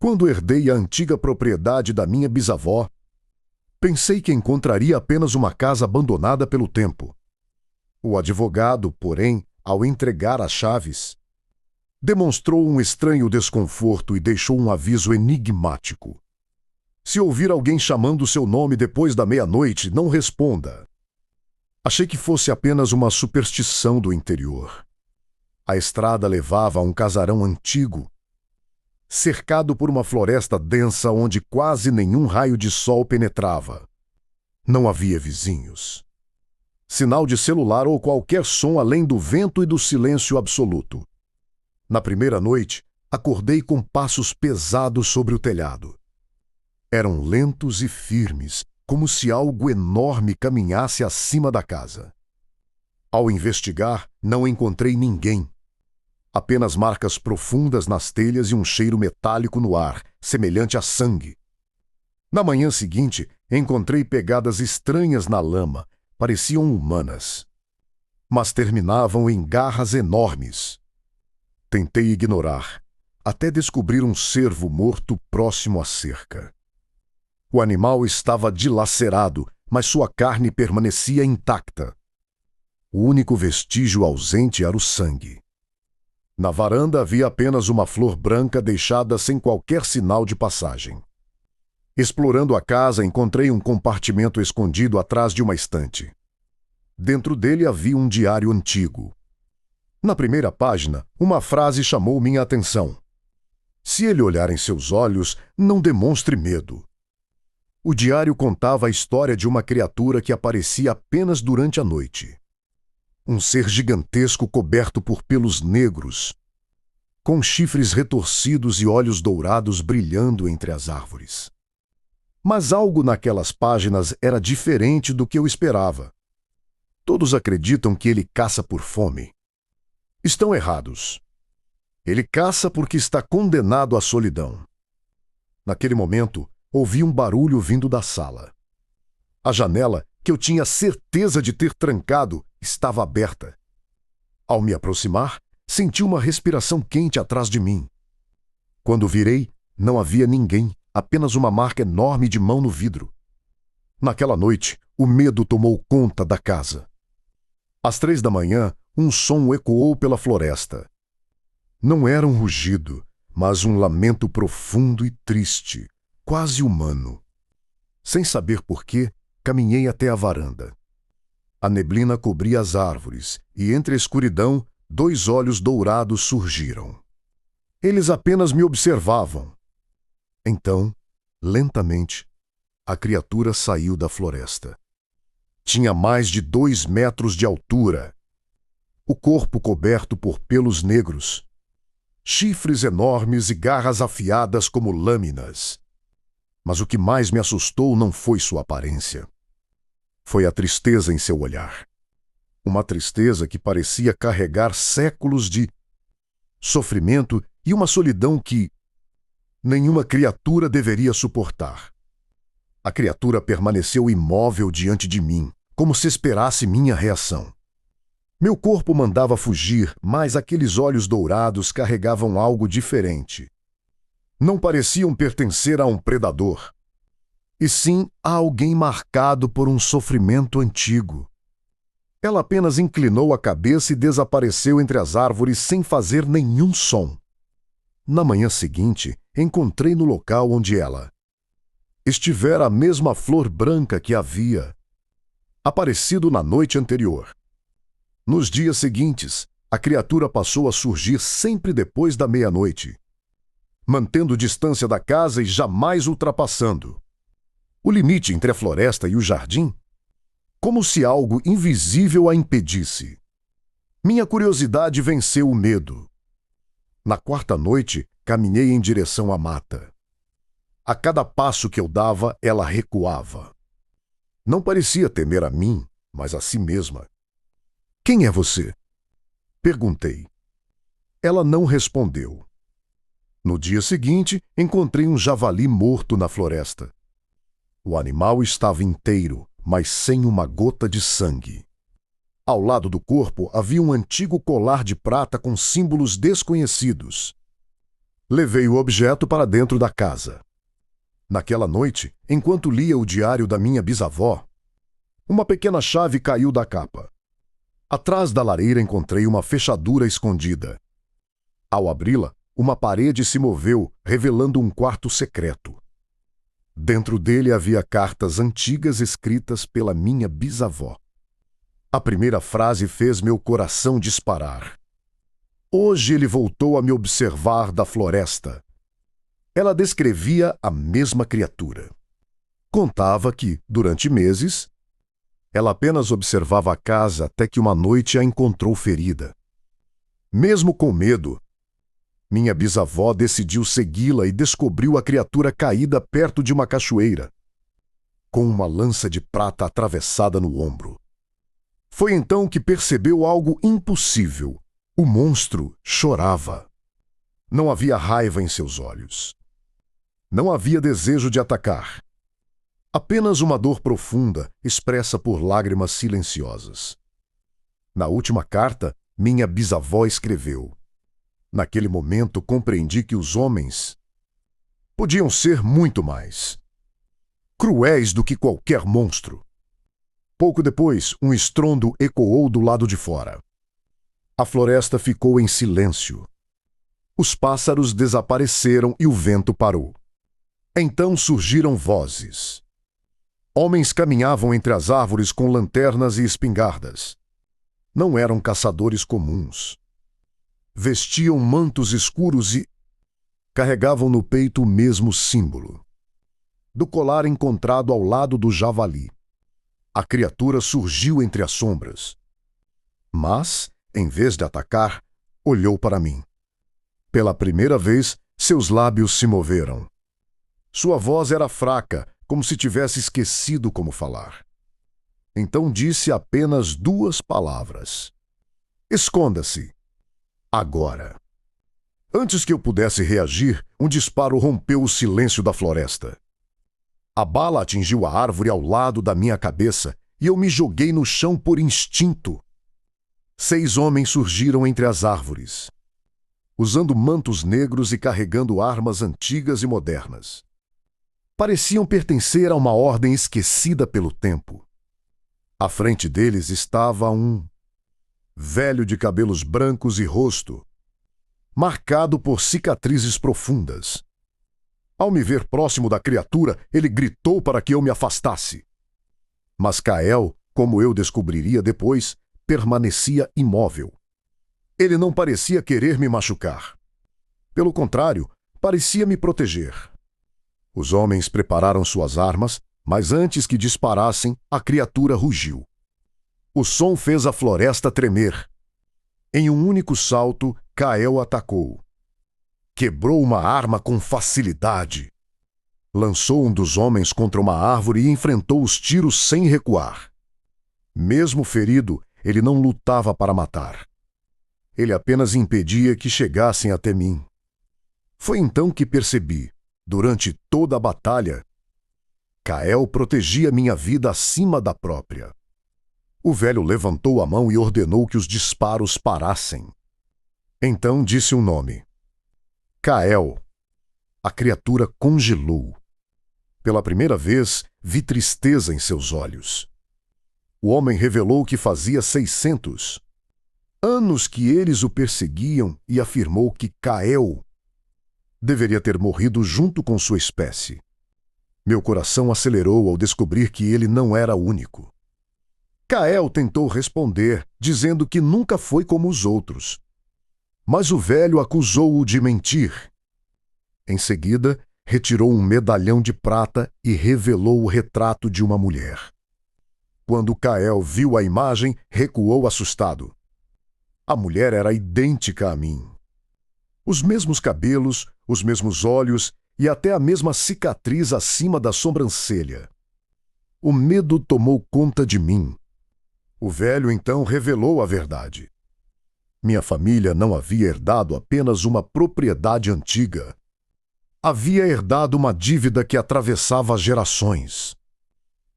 Quando herdei a antiga propriedade da minha bisavó, pensei que encontraria apenas uma casa abandonada pelo tempo. O advogado, porém, ao entregar as chaves, demonstrou um estranho desconforto e deixou um aviso enigmático. Se ouvir alguém chamando seu nome depois da meia-noite, não responda. Achei que fosse apenas uma superstição do interior. A estrada levava a um casarão antigo, cercado por uma floresta densa onde quase nenhum raio de sol penetrava. Não havia vizinhos, sinal de celular ou qualquer som além do vento e do silêncio absoluto. Na primeira noite, acordei com passos pesados sobre o telhado. Eram lentos e firmes, como se algo enorme caminhasse acima da casa. Ao investigar, não encontrei ninguém. Apenas marcas profundas nas telhas e um cheiro metálico no ar, semelhante a sangue. Na manhã seguinte, encontrei pegadas estranhas na lama, pareciam humanas, mas terminavam em garras enormes. Tentei ignorar, até descobrir um cervo morto próximo à cerca. O animal estava dilacerado, mas sua carne permanecia intacta. O único vestígio ausente era o sangue. Na varanda havia apenas uma flor branca deixada sem qualquer sinal de passagem. Explorando a casa, encontrei um compartimento escondido atrás de uma estante. Dentro dele havia um diário antigo. Na primeira página, uma frase chamou minha atenção. Se ele olhar em seus olhos, não demonstre medo. O diário contava a história de uma criatura que aparecia apenas durante a noite. Um ser gigantesco coberto por pelos negros, com chifres retorcidos e olhos dourados brilhando entre as árvores. Mas algo naquelas páginas era diferente do que eu esperava. Todos acreditam que ele caça por fome. Estão errados. Ele caça porque está condenado à solidão. Naquele momento, ouvi um barulho vindo da sala. A janela, que eu tinha certeza de ter trancado, estava aberta. Ao me aproximar, senti uma respiração quente atrás de mim. Quando virei, não havia ninguém, apenas uma marca enorme de mão no vidro. Naquela noite, o medo tomou conta da casa. Às 3 da manhã, um som ecoou pela floresta. Não era um rugido, mas um lamento profundo e triste, quase humano. Sem saber por quê, caminhei até a varanda. A neblina cobria as árvores, e entre a escuridão, 2 olhos dourados surgiram. Eles apenas me observavam. Então, lentamente, a criatura saiu da floresta. Tinha mais de 2 metros de altura. O corpo coberto por pelos negros, chifres enormes e garras afiadas como lâminas. Mas o que mais me assustou não foi sua aparência. Foi a tristeza em seu olhar. Uma tristeza que parecia carregar séculos de sofrimento e uma solidão que nenhuma criatura deveria suportar. A criatura permaneceu imóvel diante de mim, como se esperasse minha reação. Meu corpo mandava fugir, mas aqueles olhos dourados carregavam algo diferente. Não pareciam pertencer a um predador, e sim a alguém marcado por um sofrimento antigo. Ela apenas inclinou a cabeça e desapareceu entre as árvores sem fazer nenhum som. Na manhã seguinte, encontrei no local onde ela estivera a mesma flor branca que havia aparecido na noite anterior. Nos dias seguintes, a criatura passou a surgir sempre depois da meia-noite, mantendo distância da casa e jamais ultrapassando o limite entre a floresta e o jardim, como se algo invisível a impedisse. Minha curiosidade venceu o medo. Na 4ª noite, caminhei em direção à mata. A cada passo que eu dava, ela recuava. Não parecia temer a mim, mas a si mesma. "Quem é você?" perguntei. Ela não respondeu. No dia seguinte, encontrei um javali morto na floresta. O animal estava inteiro, mas sem uma gota de sangue. Ao lado do corpo havia um antigo colar de prata com símbolos desconhecidos. Levei o objeto para dentro da casa. Naquela noite, enquanto lia o diário da minha bisavó, uma pequena chave caiu da capa. Atrás da lareira encontrei uma fechadura escondida. Ao abri-la, uma parede se moveu, revelando um quarto secreto. Dentro dele havia cartas antigas escritas pela minha bisavó. A primeira frase fez meu coração disparar. Hoje ele voltou a me observar da floresta. Ela descrevia a mesma criatura. Contava que, durante meses, ela apenas observava a casa até que uma noite a encontrou ferida. Mesmo com medo, minha bisavó decidiu segui-la e descobriu a criatura caída perto de uma cachoeira, com uma lança de prata atravessada no ombro. Foi então que percebeu algo impossível. O monstro chorava. Não havia raiva em seus olhos. Não havia desejo de atacar. Apenas uma dor profunda, expressa por lágrimas silenciosas. Na última carta, minha bisavó escreveu: naquele momento compreendi que os homens podiam ser muito mais cruéis do que qualquer monstro. Pouco depois, um estrondo ecoou do lado de fora. A floresta ficou em silêncio. Os pássaros desapareceram e o vento parou. Então surgiram vozes. Homens caminhavam entre as árvores com lanternas e espingardas. Não eram caçadores comuns. Vestiam mantos escuros e carregavam no peito o mesmo símbolo do colar encontrado ao lado do javali. A criatura surgiu entre as sombras. Mas, em vez de atacar, olhou para mim. Pela primeira vez, seus lábios se moveram. Sua voz era fraca, como se tivesse esquecido como falar. Então disse apenas 2 palavras: esconda-se. Agora. Antes que eu pudesse reagir, um disparo rompeu o silêncio da floresta. A bala atingiu a árvore ao lado da minha cabeça e eu me joguei no chão por instinto. 6 homens surgiram entre as árvores, usando mantos negros e carregando armas antigas e modernas. Pareciam pertencer a uma ordem esquecida pelo tempo. À frente deles estava um velho de cabelos brancos e rosto marcado por cicatrizes profundas. Ao me ver próximo da criatura, ele gritou para que eu me afastasse. Mas Kael, como eu descobriria depois, permanecia imóvel. Ele não parecia querer me machucar. Pelo contrário, parecia me proteger. Os homens prepararam suas armas, mas antes que disparassem, a criatura rugiu. O som fez a floresta tremer. Em um único salto, Kael atacou. Quebrou uma arma com facilidade. Lançou um dos homens contra uma árvore e enfrentou os tiros sem recuar. Mesmo ferido, ele não lutava para matar. Ele apenas impedia que chegassem até mim. Foi então que percebi, durante toda a batalha, Kael protegia minha vida acima da própria. O velho levantou a mão e ordenou que os disparos parassem. Então disse um nome: Kael. A criatura congelou. Pela primeira vez, vi tristeza em seus olhos. O homem revelou que fazia 600 anos que eles o perseguiam e afirmou que Kael deveria ter morrido junto com sua espécie. Meu coração acelerou ao descobrir que ele não era o único. Kael tentou responder, dizendo que nunca foi como os outros. Mas o velho acusou-o de mentir. Em seguida, retirou um medalhão de prata e revelou o retrato de uma mulher. Quando Kael viu a imagem, recuou assustado. A mulher era idêntica a mim. Os mesmos cabelos, os mesmos olhos e até a mesma cicatriz acima da sobrancelha. O medo tomou conta de mim. O velho então revelou a verdade. Minha família não havia herdado apenas uma propriedade antiga. Havia herdado uma dívida que atravessava gerações.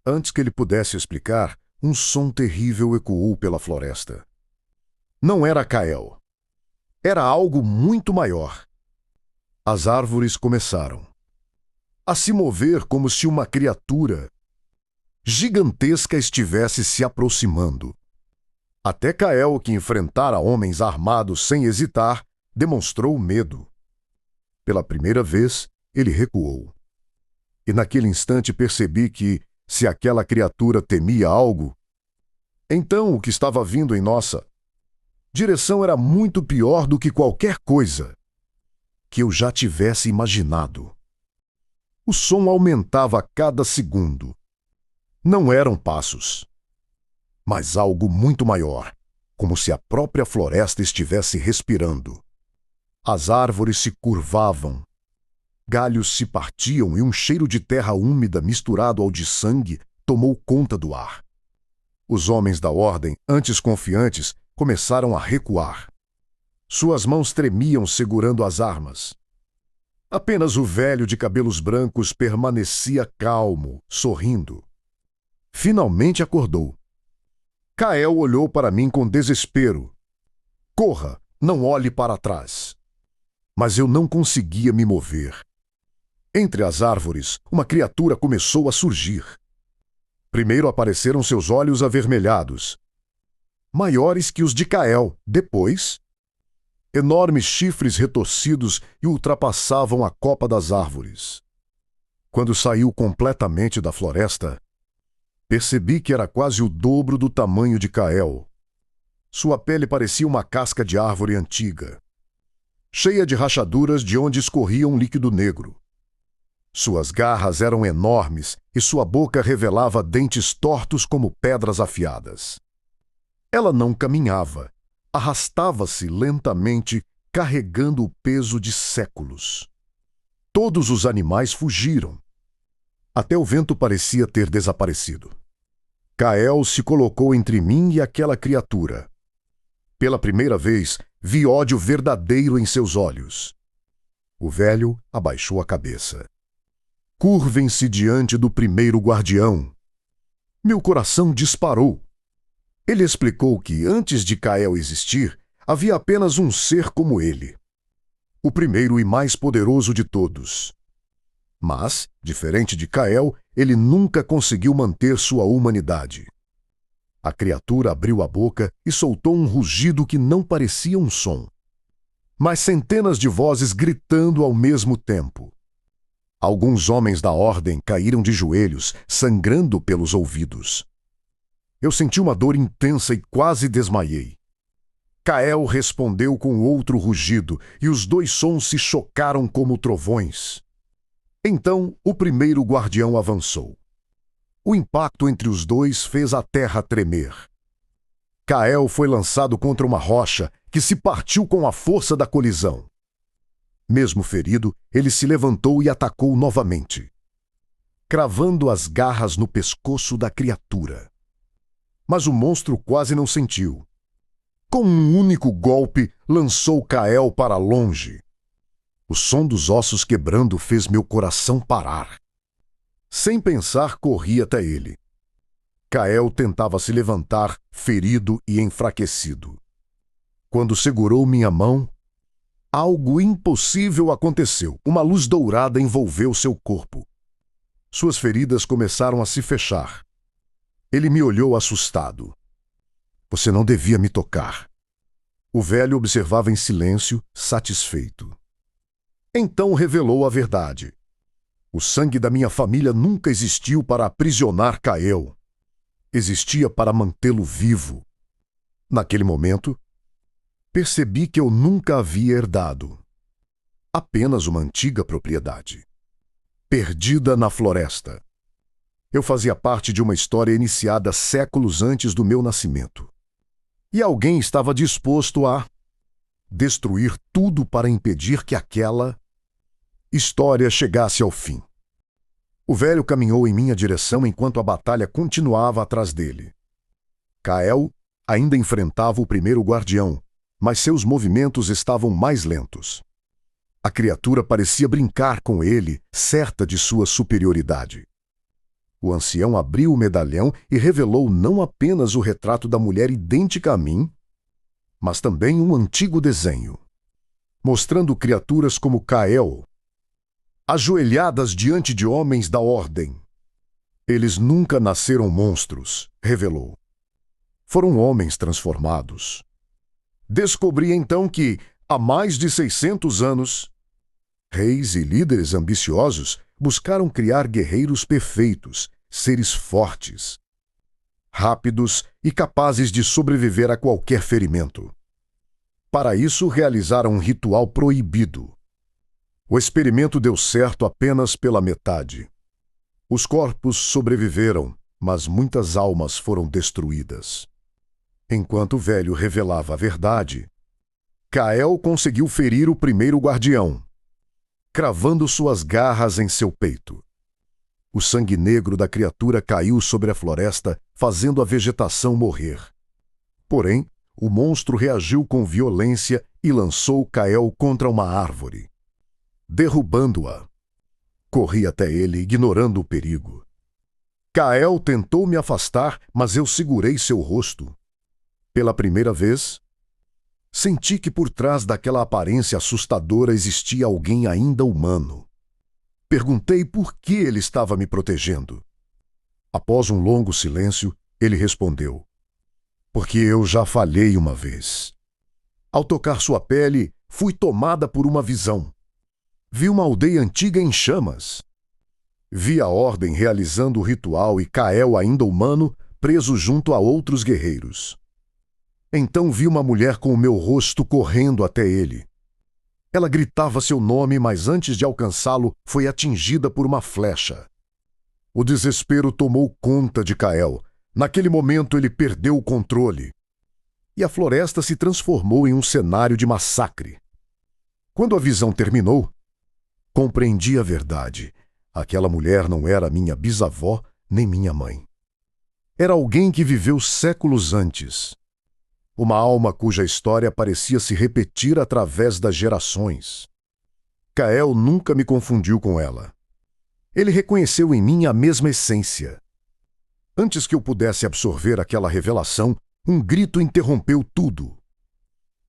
Antes que ele pudesse explicar, um som terrível ecoou pela floresta. Não era Kael. Era algo muito maior. As árvores começaram a se mover como se uma criatura gigantesca estivesse se aproximando. Até Cael, que enfrentara homens armados sem hesitar, demonstrou medo. Pela primeira vez, ele recuou. E naquele instante percebi que, se aquela criatura temia algo, então o que estava vindo em nossa direção era muito pior do que qualquer coisa que eu já tivesse imaginado. O som aumentava a cada segundo. Não eram passos, mas algo muito maior, como se a própria floresta estivesse respirando. As árvores se curvavam, galhos se partiam e um cheiro de terra úmida misturado ao de sangue tomou conta do ar. Os homens da ordem, antes confiantes, começaram a recuar. Suas mãos tremiam segurando as armas. Apenas o velho de cabelos brancos permanecia calmo, sorrindo. Finalmente acordou. Cael olhou para mim com desespero. Corra, não olhe para trás. Mas eu não conseguia me mover. Entre as árvores, uma criatura começou a surgir. Primeiro apareceram seus olhos avermelhados, maiores que os de Cael. Depois, enormes chifres retorcidos e ultrapassavam a copa das árvores. Quando saiu completamente da floresta, percebi que era quase o dobro do tamanho de Cael. Sua pele parecia uma casca de árvore antiga, cheia de rachaduras de onde escorria um líquido negro. Suas garras eram enormes e sua boca revelava dentes tortos como pedras afiadas. Ela não caminhava, arrastava-se lentamente, carregando o peso de séculos. Todos os animais fugiram. Até o vento parecia ter desaparecido. Cael se colocou entre mim e aquela criatura. Pela primeira vez, vi ódio verdadeiro em seus olhos. O velho abaixou a cabeça. Curvem-se diante do primeiro guardião. Meu coração disparou. Ele explicou que, antes de Cael existir, havia apenas um ser como ele. O primeiro e mais poderoso de todos. Mas, diferente de Cael, ele nunca conseguiu manter sua humanidade. A criatura abriu a boca e soltou um rugido que não parecia um som, mas centenas de vozes gritando ao mesmo tempo. Alguns homens da ordem caíram de joelhos, sangrando pelos ouvidos. Eu senti uma dor intensa e quase desmaiei. Cael respondeu com outro rugido, e os dois sons se chocaram como trovões. Então, o primeiro guardião avançou. O impacto entre os dois fez a terra tremer. Cael foi lançado contra uma rocha que se partiu com a força da colisão. Mesmo ferido, ele se levantou e atacou novamente, cravando as garras no pescoço da criatura. Mas o monstro quase não sentiu. Com um único golpe, lançou Cael para longe. O som dos ossos quebrando fez meu coração parar. Sem pensar, corri até ele. Cael tentava se levantar, ferido e enfraquecido. Quando segurou minha mão, algo impossível aconteceu. Uma luz dourada envolveu seu corpo. Suas feridas começaram a se fechar. Ele me olhou assustado. Você não devia me tocar. O velho observava em silêncio, satisfeito. Então revelou a verdade. O sangue da minha família nunca existiu para aprisionar Cael. Existia para mantê-lo vivo. Naquele momento, percebi que eu nunca havia herdado. Apenas uma antiga propriedade. Perdida na floresta. Eu fazia parte de uma história iniciada séculos antes do meu nascimento. E alguém estava disposto a destruir tudo para impedir que aquela história chegasse ao fim. O velho caminhou em minha direção enquanto a batalha continuava atrás dele. Cael ainda enfrentava o primeiro guardião, mas seus movimentos estavam mais lentos. A criatura parecia brincar com ele, certa de sua superioridade. O ancião abriu o medalhão e revelou não apenas o retrato da mulher idêntica a mim, mas também um antigo desenho. mostrando criaturas como Kael, ajoelhadas diante de homens da Ordem. Eles nunca nasceram monstros, revelou. Foram homens transformados. Descobri então que, há mais de 600 anos, reis e líderes ambiciosos buscaram criar guerreiros perfeitos, seres fortes, rápidos e capazes de sobreviver a qualquer ferimento. Para isso, realizaram um ritual proibido. O experimento deu certo apenas pela metade. Os corpos sobreviveram, mas muitas almas foram destruídas. Enquanto o velho revelava a verdade, Kael conseguiu ferir o primeiro guardião, cravando suas garras em seu peito. O sangue negro da criatura caiu sobre a floresta, fazendo a vegetação morrer. Porém, o monstro reagiu com violência e lançou Kael contra uma árvore, derrubando-a. Corri até ele, ignorando o perigo. Kael tentou me afastar, mas eu segurei seu rosto. Pela primeira vez, senti que por trás daquela aparência assustadora existia alguém ainda humano. Perguntei por que ele estava me protegendo. Após um longo silêncio, ele respondeu: porque eu já falhei uma vez. Ao tocar sua pele, fui tomada por uma visão. Vi uma aldeia antiga em chamas. Vi a Ordem realizando o ritual e Kael, ainda humano, preso junto a outros guerreiros. Então vi uma mulher com o meu rosto correndo até ele. Ela gritava seu nome, mas antes de alcançá-lo, foi atingida por uma flecha. O desespero tomou conta de Kael. Naquele momento ele perdeu o controle. E a floresta se transformou em um cenário de massacre. Quando a visão terminou, compreendi a verdade. Aquela mulher não era minha bisavó nem minha mãe. Era alguém que viveu séculos antes. Uma alma cuja história parecia se repetir através das gerações. Kael nunca me confundiu com ela. Ele reconheceu em mim a mesma essência. Antes que eu pudesse absorver aquela revelação, um grito interrompeu tudo.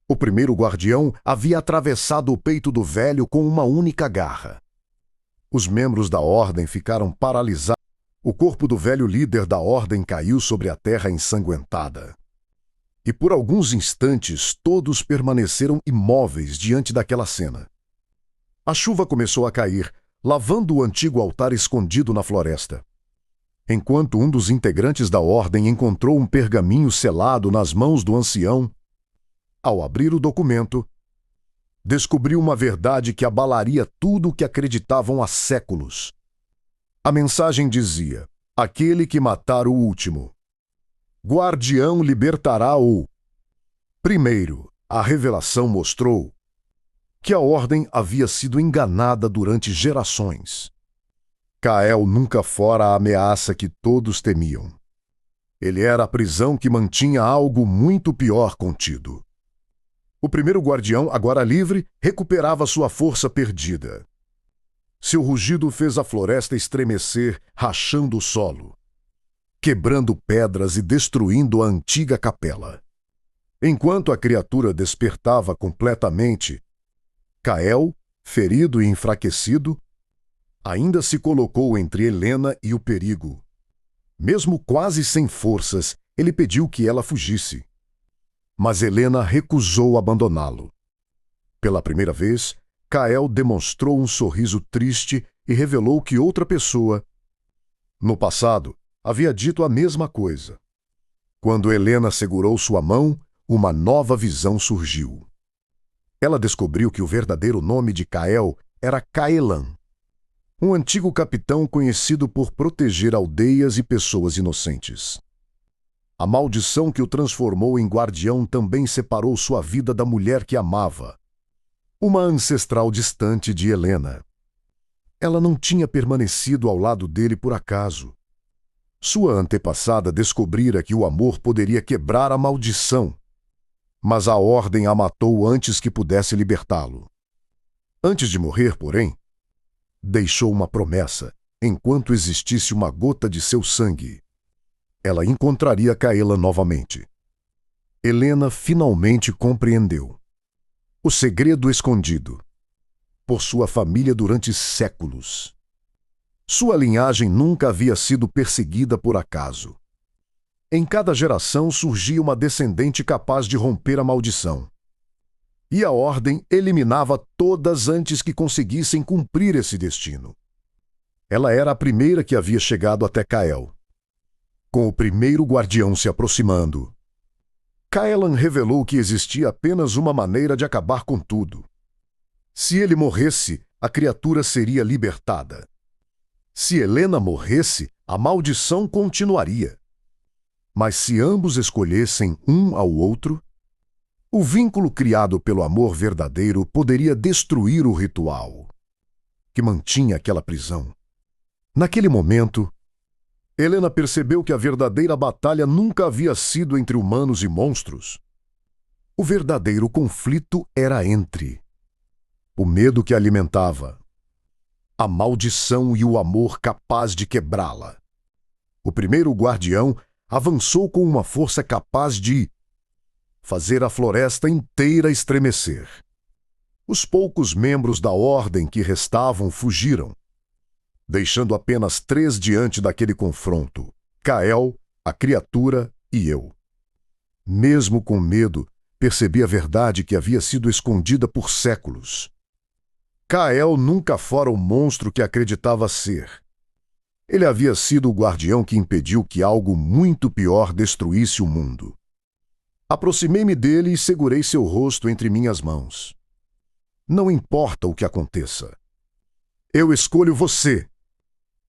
O primeiro guardião havia atravessado o peito do velho com uma única garra. Os membros da Ordem ficaram paralisados. O corpo do velho líder da Ordem caiu sobre a terra ensanguentada. E por alguns instantes todos permaneceram imóveis diante daquela cena. A chuva começou a cair, lavando o antigo altar escondido na floresta. Enquanto um dos integrantes da Ordem encontrou um pergaminho selado nas mãos do ancião, ao abrir o documento, descobriu uma verdade que abalaria tudo o que acreditavam há séculos. A mensagem dizia: aquele que matar o último guardião libertará o... Primeiro, a revelação mostrou que a Ordem havia sido enganada durante gerações. Kael nunca fora a ameaça que todos temiam. Ele era a prisão que mantinha algo muito pior contido. O primeiro guardião, agora livre, recuperava sua força perdida. Seu rugido fez a floresta estremecer, rachando o solo, quebrando pedras e destruindo a antiga capela. Enquanto a criatura despertava completamente, Kael, ferido e enfraquecido, ainda se colocou entre Helena e o perigo. Mesmo quase sem forças, ele pediu que ela fugisse. Mas Helena recusou abandoná-lo. Pela primeira vez, Kael demonstrou um sorriso triste e revelou que outra pessoa, no passado, havia dito a mesma coisa. Quando Helena segurou sua mão, uma nova visão surgiu. Ela descobriu que o verdadeiro nome de Kael era Kaelan, um antigo capitão conhecido por proteger aldeias e pessoas inocentes. A maldição que o transformou em guardião também separou sua vida da mulher que amava, uma ancestral distante de Helena. Ela não tinha permanecido ao lado dele por acaso. Sua antepassada descobrira que o amor poderia quebrar a maldição, mas a Ordem a matou antes que pudesse libertá-lo. Antes de morrer, porém, deixou uma promessa: enquanto existisse uma gota de seu sangue, ela encontraria Kaelan novamente. Helena finalmente compreendeu. O segredo escondido. Por sua família durante séculos. Sua linhagem nunca havia sido perseguida por acaso. Em cada geração surgia uma descendente capaz de romper a maldição. E a ordem eliminava todas antes que conseguissem cumprir esse destino. Ela era a primeira que havia chegado até Kael. Com o primeiro guardião se aproximando, Kaelan revelou que existia apenas uma maneira de acabar com tudo. Se ele morresse, a criatura seria libertada. Se Helena morresse, a maldição continuaria. Mas se ambos escolhessem um ao outro, o vínculo criado pelo amor verdadeiro poderia destruir o ritual que mantinha aquela prisão. Naquele momento, Helena percebeu que a verdadeira batalha nunca havia sido entre humanos e monstros. O verdadeiro conflito era entre o medo que alimentava, a maldição e o amor capaz de quebrá-la. O primeiro guardião avançou com uma força capaz de fazer a floresta inteira estremecer. Os poucos membros da ordem que restavam fugiram, deixando apenas 3 diante daquele confronto: Kael, a criatura e eu. Mesmo com medo, percebi a verdade que havia sido escondida por séculos. Kael nunca fora o monstro que acreditava ser. Ele havia sido o guardião que impediu que algo muito pior destruísse o mundo. Aproximei-me dele e segurei seu rosto entre minhas mãos. Não importa o que aconteça. Eu escolho você.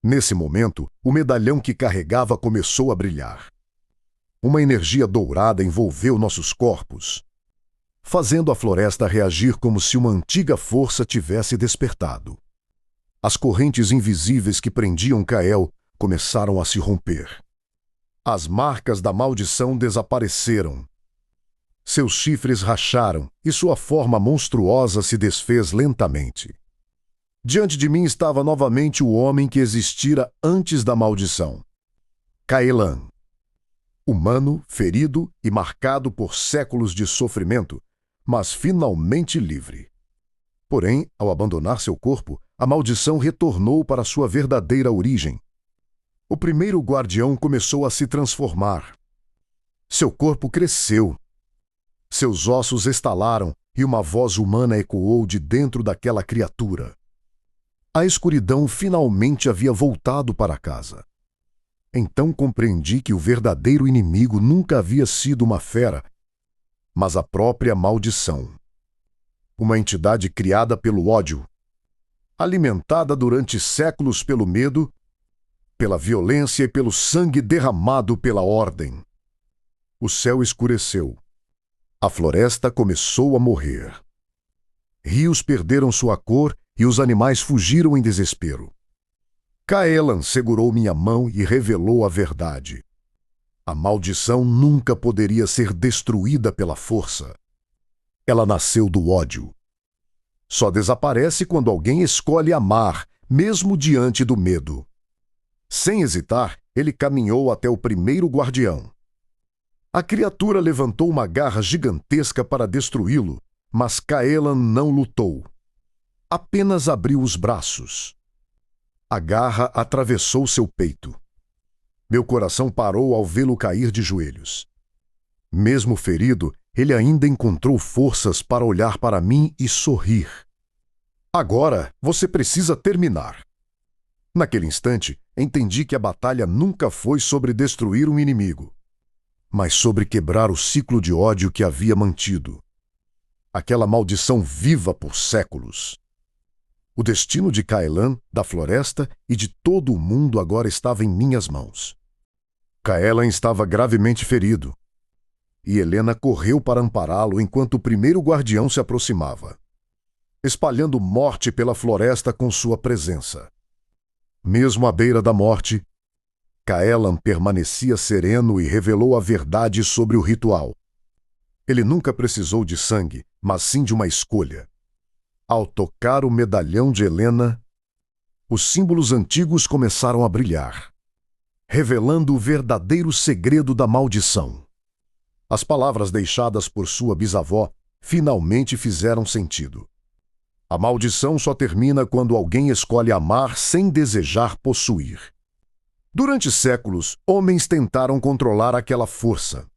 Nesse momento, o medalhão que carregava começou a brilhar. Uma energia dourada envolveu nossos corpos, fazendo a floresta reagir como se uma antiga força tivesse despertado. As correntes invisíveis que prendiam Kael começaram a se romper. As marcas da maldição desapareceram. Seus chifres racharam e sua forma monstruosa se desfez lentamente. Diante de mim estava novamente o homem que existira antes da maldição. Kaelan. Humano, ferido e marcado por séculos de sofrimento, mas finalmente livre. Porém, ao abandonar seu corpo, a maldição retornou para sua verdadeira origem. O primeiro guardião começou a se transformar. Seu corpo cresceu. Seus ossos estalaram e uma voz humana ecoou de dentro daquela criatura. A escuridão finalmente havia voltado para casa. Então compreendi que o verdadeiro inimigo nunca havia sido uma fera, mas a própria maldição. Uma entidade criada pelo ódio, alimentada durante séculos pelo medo, pela violência e pelo sangue derramado pela ordem. O céu escureceu. A floresta começou a morrer. Rios perderam sua cor e os animais fugiram em desespero. Kaelan segurou minha mão e revelou a verdade. A maldição nunca poderia ser destruída pela força. Ela nasceu do ódio. Só desaparece quando alguém escolhe amar, mesmo diante do medo. Sem hesitar, ele caminhou até o primeiro guardião. A criatura levantou uma garra gigantesca para destruí-lo, mas Kaelan não lutou. Apenas abriu os braços. A garra atravessou seu peito. Meu coração parou ao vê-lo cair de joelhos. Mesmo ferido, ele ainda encontrou forças para olhar para mim e sorrir. Agora, você precisa terminar. Naquele instante, entendi que a batalha nunca foi sobre destruir um inimigo, mas sobre quebrar o ciclo de ódio que havia mantido. Aquela maldição viva por séculos. O destino de Kaelan, da floresta e de todo o mundo agora estava em minhas mãos. Kaelan estava gravemente ferido, e Helena correu para ampará-lo enquanto o primeiro guardião se aproximava, espalhando morte pela floresta com sua presença. Mesmo à beira da morte, Kaelan permanecia sereno e revelou a verdade sobre o ritual. Ele nunca precisou de sangue, mas sim de uma escolha. Ao tocar o medalhão de Helena, os símbolos antigos começaram a brilhar, revelando o verdadeiro segredo da maldição. As palavras deixadas por sua bisavó finalmente fizeram sentido. A maldição só termina quando alguém escolhe amar sem desejar possuir. Durante séculos, homens tentaram controlar aquela força,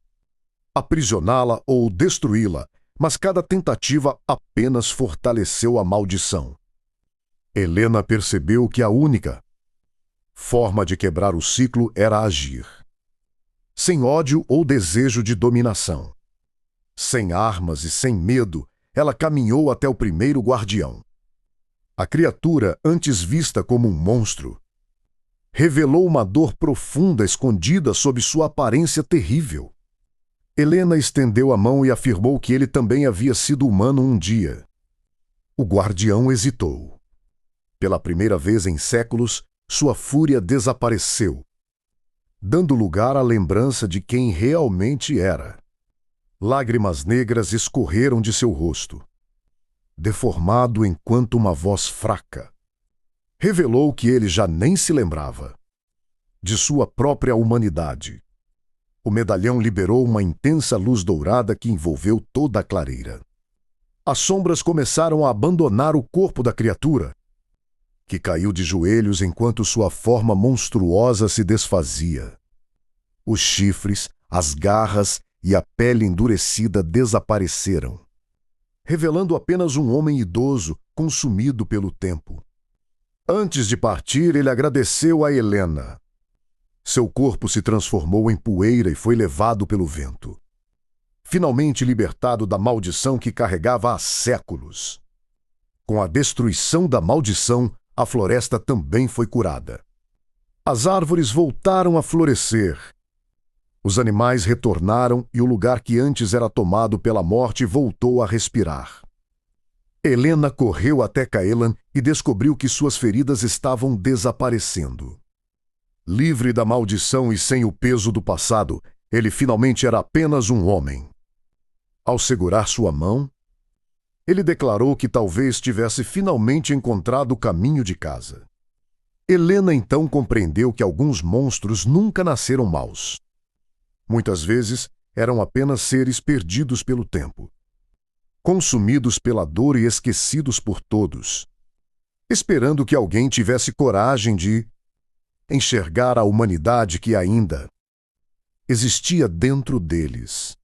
aprisioná-la ou destruí-la, mas cada tentativa apenas fortaleceu a maldição. Helena percebeu que a única forma de quebrar o ciclo era agir. Sem ódio ou desejo de dominação. Sem armas e sem medo, ela caminhou até o primeiro guardião. A criatura, antes vista como um monstro, revelou uma dor profunda escondida sob sua aparência terrível. Helena estendeu a mão e afirmou que ele também havia sido humano um dia. O guardião hesitou. Pela primeira vez em séculos, sua fúria desapareceu, dando lugar à lembrança de quem realmente era. Lágrimas negras escorreram de seu rosto, deformado enquanto uma voz fraca revelou que ele já nem se lembrava de sua própria humanidade. O medalhão liberou uma intensa luz dourada que envolveu toda a clareira. As sombras começaram a abandonar o corpo da criatura, que caiu de joelhos enquanto sua forma monstruosa se desfazia. Os chifres, as garras e a pele endurecida desapareceram, revelando apenas um homem idoso consumido pelo tempo. Antes de partir, ele agradeceu a Helena. Seu corpo se transformou em poeira e foi levado pelo vento, finalmente libertado da maldição que carregava há séculos. Com a destruição da maldição, a floresta também foi curada. As árvores voltaram a florescer. Os animais retornaram e o lugar que antes era tomado pela morte voltou a respirar. Helena correu até Caelan e descobriu que suas feridas estavam desaparecendo. Livre da maldição e sem o peso do passado, ele finalmente era apenas um homem. Ao segurar sua mão, ele declarou que talvez tivesse finalmente encontrado o caminho de casa. Helena então compreendeu que alguns monstros nunca nasceram maus. Muitas vezes eram apenas seres perdidos pelo tempo, consumidos pela dor e esquecidos por todos, esperando que alguém tivesse coragem de enxergar a humanidade que ainda existia dentro deles.